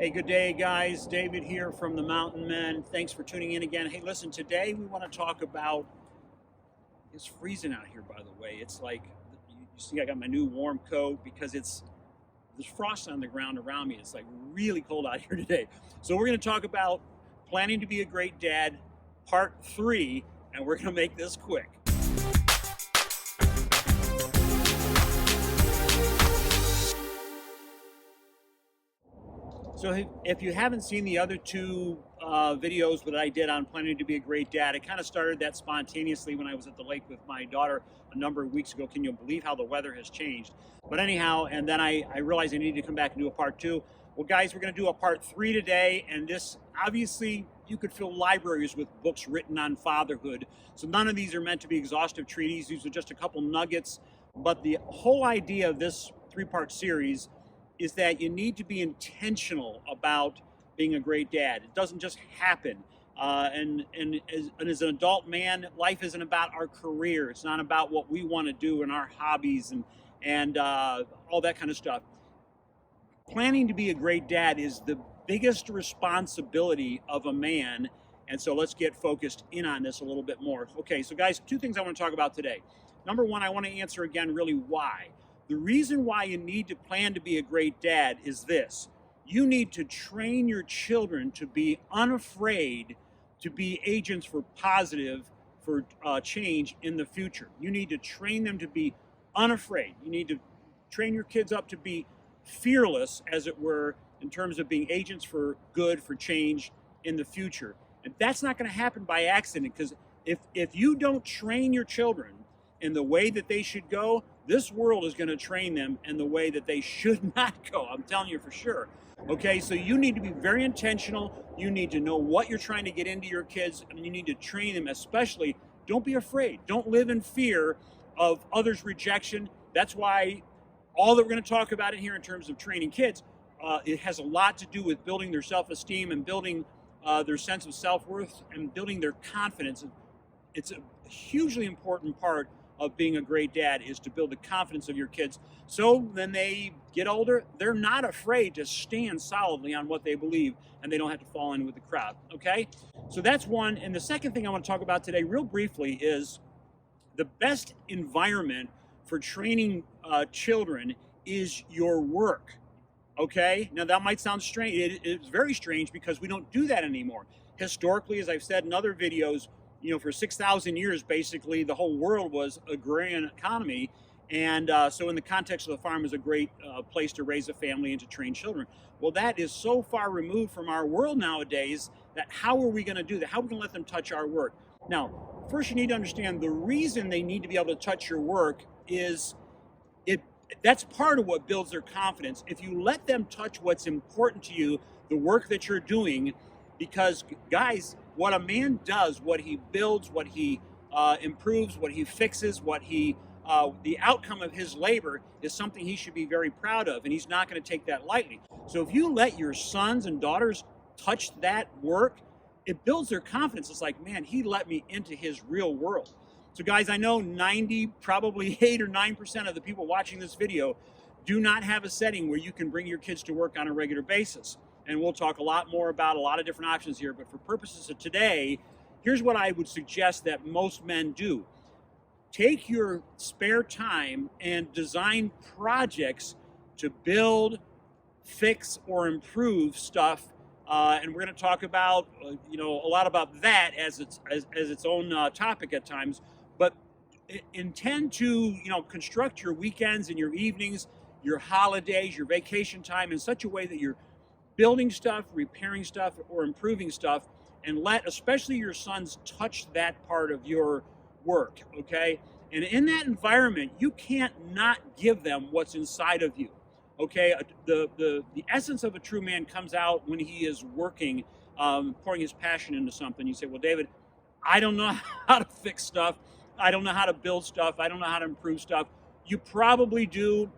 Hey, good day, guys. David here from the Mountain Men. Thanks for tuning in again. Hey, listen, today we want to talk about. It's freezing out here, by the way. It's like you see, I got my new warm coat because there's frost on the ground around me. It's like really cold out here today. So we're going to talk about planning to be a great dad, part 3, and we're going to make this quick. So if you haven't seen the other two videos that I did on planning to be a great dad, I kind of started that spontaneously when I was at the lake with my daughter a number of weeks ago. Can you believe how the weather has changed? But anyhow, and then I realized I needed to come back and do a part 2. Well, guys, we're going to do a part 3 today, and this, obviously, you could fill libraries with books written on fatherhood. So none of these are meant to be exhaustive treatises. These are just a couple nuggets. But the whole idea of this 3-part series is that you need to be intentional about being a great dad. It doesn't just happen. And as an adult man, life isn't about our career. It's not about what we want to do and our hobbies and all that kind of stuff. Planning to be a great dad is the biggest responsibility of a man. And so let's get focused in on this a little bit more. Okay, so guys, 2 things I want to talk about today. Number 1, I want to answer again really why. The reason why you need to plan to be a great dad is this. You need to train your children to be unafraid to be agents for change in the future. You need to train them to be unafraid. You need to train your kids up to be fearless, as it were, in terms of being agents for good, for change in the future. And that's not going to happen by accident, because if you don't train your children in the way that they should go, this world is going to train them in the way that they should not go. I'm telling you for sure. Okay, so you need to be very intentional. You need to know what you're trying to get into your kids, and you need to train them. Especially, don't be afraid. Don't live in fear of others' rejection. That's why all that we're going to talk about in here in terms of training kids, it has a lot to do with building their self-esteem and building their sense of self-worth and building their confidence. It's a hugely important part of being a great dad, is to build the confidence of your kids. So when they get older, they're not afraid to stand solidly on what they believe, and they don't have to fall in with the crowd. Okay? So that's one. And the second thing I want to talk about today, real briefly, is the best environment for training children is your work. Okay? Now that might sound strange. It's very strange because we don't do that anymore. Historically, as I've said in other videos, for 6,000 years, basically, the whole world was agrarian economy. And so in the context of the farm is a great place to raise a family and to train children. Well, that is so far removed from our world nowadays that how are we going to do that? How are we going to let them touch our work? Now, first you need to understand the reason they need to be able to touch your work is that's part of what builds their confidence. If you let them touch what's important to you, the work that you're doing, because guys, what a man does, what he builds, what he improves, what he fixes, the outcome of his labor is something he should be very proud of, and he's not going to take that lightly. So if you let your sons and daughters touch that work, it builds their confidence. It's like, man, he let me into his real world. So guys, I know probably 8 or 9% of the people watching this video do not have a setting where you can bring your kids to work on a regular basis. And we'll talk a lot more about a lot of different options here. But for purposes of today, here's what I would suggest that most men do. Take your spare time and design projects to build, fix, or improve stuff. And we're going to talk about, a lot about that as its own topic at times. But intend to, construct your weekends and your evenings, your holidays, your vacation time in such a way that you're building stuff, repairing stuff, or improving stuff, and let especially your sons touch that part of your work, okay? And in that environment, you can't not give them what's inside of you, okay? The essence of a true man comes out when he is working, pouring his passion into something. You say, well, David, I don't know how to fix stuff. I don't know how to build stuff. I don't know how to improve stuff. You probably do.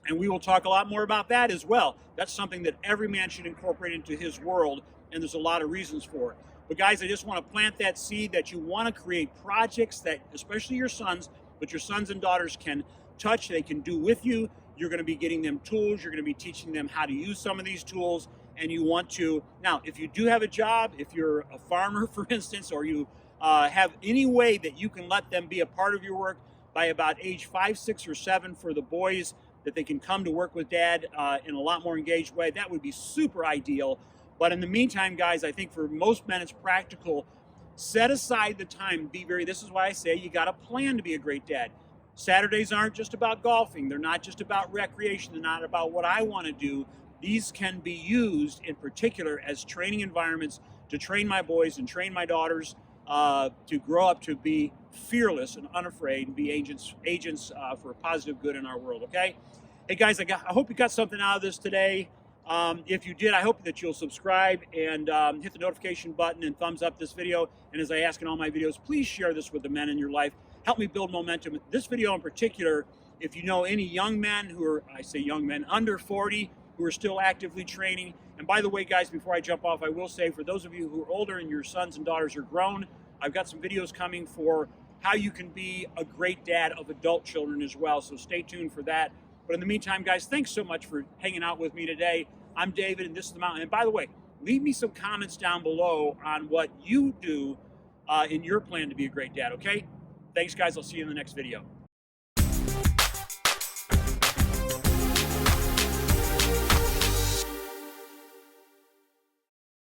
And we will talk a lot more about that as well. That's something that every man should incorporate into his world, and there's a lot of reasons for it. But guys, I just want to plant that seed that you want to create projects that, especially your sons, but your sons and daughters can touch, they can do with you. You're going to be getting them tools. You're going to be teaching them how to use some of these tools. and you want to, now, if you do have a job, if you're a farmer, for instance, or you have any way that you can let them be a part of your work by about age 5, 6, or 7 for the boys, that they can come to work with dad in a lot more engaged way, that would be super ideal. But in the meantime, guys, I think for most men it's practical. Set aside the time. This is why I say you got to plan to be a great dad. Saturdays aren't just about golfing. They're not just about recreation. They're not about what I want to do. These can be used in particular as training environments to train my boys and train my daughters to grow up to be fearless and unafraid and be agents for positive good in our world, okay? Hey guys, I hope you got something out of this today. If you did, I hope that you'll subscribe and hit the notification button and thumbs up this video. And as I ask in all my videos, please share this with the men in your life. Help me build momentum. This video in particular, if you know any young men who are, I say young men, under 40, who are still actively training. And by the way, guys, before I jump off, I will say for those of you who are older and your sons and daughters are grown, I've got some videos coming for how you can be a great dad of adult children as well. So stay tuned for that. But in the meantime, guys, thanks so much for hanging out with me today. I'm David, and this is The Mountain. And by the way, leave me some comments down below on what you do in your plan to be a great dad, okay? Thanks, guys. I'll see you in the next video.